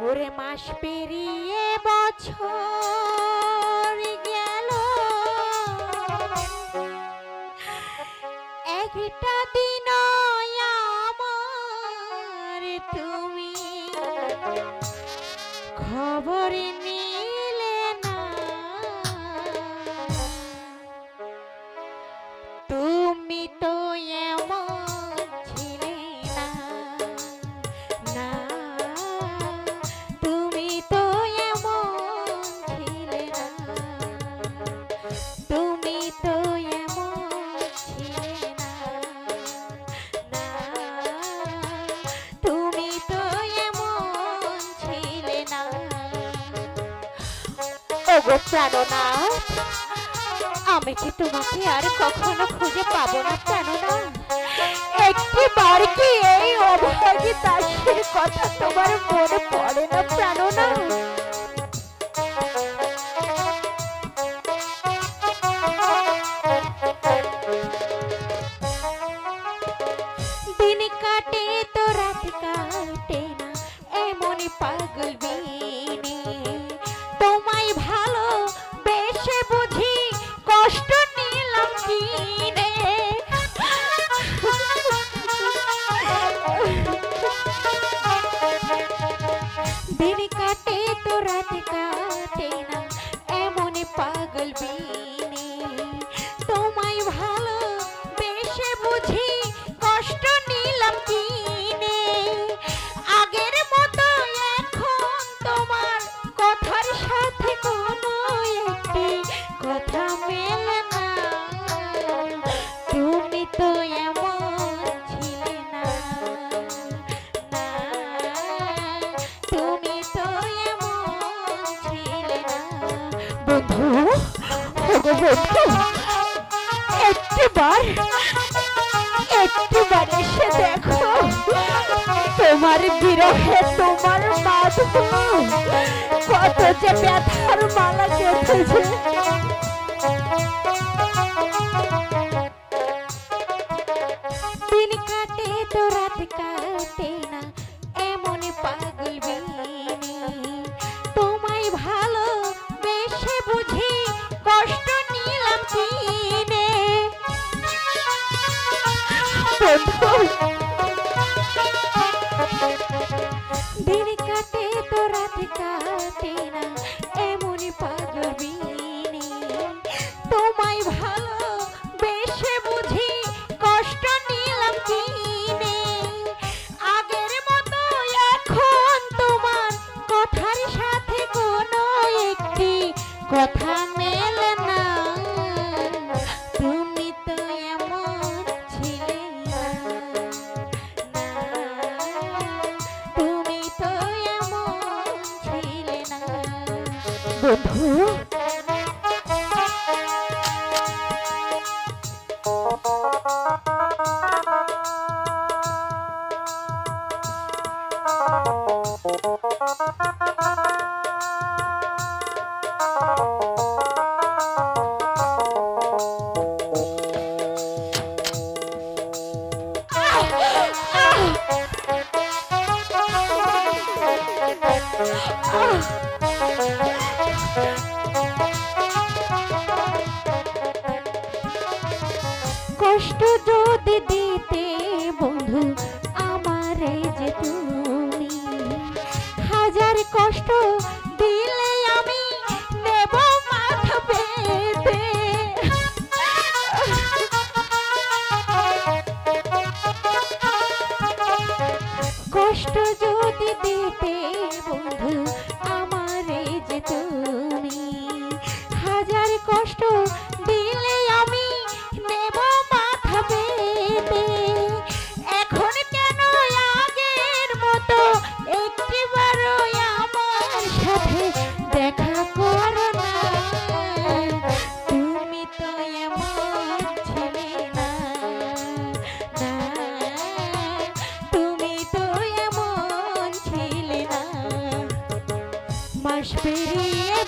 ওরে মাস পেরিয়ে বছর গেল, একটা দিন আমার তুমি খবর নিলে না। তুমি তো এমন ছিলে না, না তুমি তো এমন ছিলে না, তুমি তো এমন ছিলে না, না তুমি তো এমন ছিলে না। ওগো প্রাণনাথ, আমি কি তোমাকে আর কখনো খুঁজে পাবো না প্রাণনাথ? একটিবার কি এই অভাগী দাসের কথা তোমার মনে পড়ে না প্রাণনাথ? দিন কাটে তো রাত কাটে না, এমনই পাগল বিনে তোমায় ভালো বেশে বুঝি কষ্ট নিলাম কিনে। দিন কাটে তো রাত কাটে না, এমনই পাগল বিনে তোমায় ভালো বেশে বুঝি কষ্ট নিলাম কিনে। আগের মতো এখন তোমার কথার সাথে কোনো একটি কথা মেলে না। তুমি তো এমন ছিলে না, না তুমি তো এমন ছিলে না। বন্ধু, ওগো বন্ধু, একটিবার এসে দেখো তোমার বিরহে তোমার মাধুগুলো কত যে ব্যথার মালা গেঁথেছে। দিন কাটে তো রাত কাটে না, এমন পাগল বিনে তোমায় ভালো বেশে বুঝি কষ্ট নিলাম কিনে। দিন কাটে তো রাত কাটে না, এমনই পাগল বিনে তোমায় ভালো বেশে বুঝি কষ্ট নিলাম কিনে। আগের মতো এখন তোমার কথার সাথে কোনো একটি কথা মেলে না। তুমি তো এমন ছিলে না, না তুমি তো এমন ছিলে না। বন্ধু, কষ্ট যদি দিতে বন্ধু আমারে যে তুমি, হাজার কষ্ট দিলে আমি নেব মাথা পেতে। কষ্ট যদি দিতে বন্ধু আমারে যে তুমি, হাজার কষ্ট দিলে আমি নেব মাথা পেতে। এখন কেন আগের মতো একটিবারও আমার সাথে দেখা করো না। তুমি তো এমন ছিলে না, না তুমি তো এমন ছিলে না। মাস পেরিয়ে